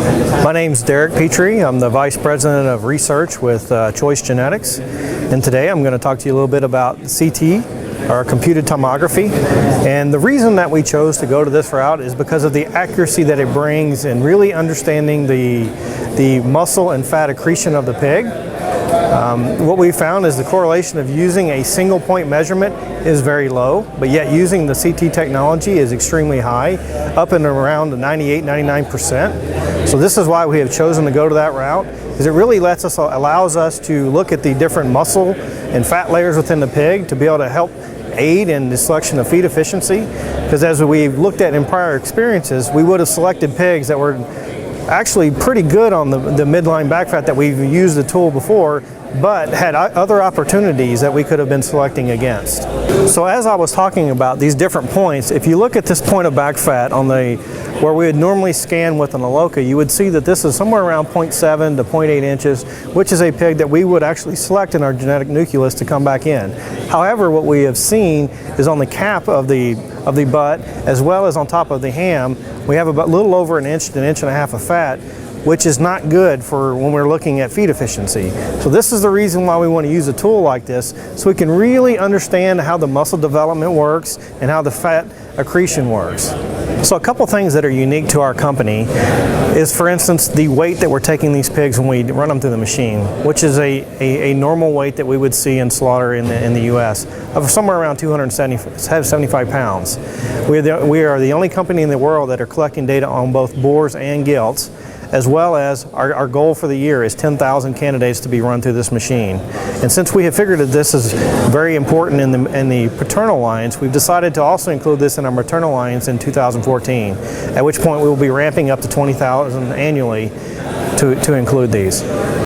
My name's Derek Petry. I'm the Vice President of Research with Choice Genetics, and today I'm going to talk to you a little bit about CT, or computed tomography. And the reason that we chose to go to this route is because of the accuracy that it brings in really understanding the muscle and fat accretion of the pig. What we found is the correlation of using a single point measurement is very low, but yet using the CT technology is extremely high, up and around 98–99%. So this is why we have chosen to go to that route, because it really allows us to look at the different muscle and fat layers within the pig to be able to help aid in the selection of feed efficiency. Because as we've looked at in prior experiences, we would have selected pigs that were actually pretty good on the midline back fat that we've used the tool before, but had other opportunities that we could have been selecting against. So as I was talking about these different points, if you look at this point of back fat on where we would normally scan with an Aloca, you would see that this is somewhere around 0.7 to 0.8 inches, which is a pig that we would actually select in our genetic nucleus to come back in. However, what we have seen is on the cap of the butt, as well as on top of the ham, we have about a little over an inch to an inch and a half of fat, which is not good for when we're looking at feed efficiency. So this is the reason why we want to use a tool like this, so we can really understand how the muscle development works and how the fat accretion works. So a couple things that are unique to our company is, for instance, the weight that we're taking these pigs when we run them through the machine, which is a normal weight that we would see in slaughter in the U.S. of somewhere around 275 pounds. We are the only company in the world that are collecting data on both boars and gilts, as well as our goal for the year is 10,000 candidates to be run through this machine. And since we have figured that this is very important in the paternal lines, we've decided to also include this in our maternal lines in 2014, at which point we will be ramping up to 20,000 annually to include these.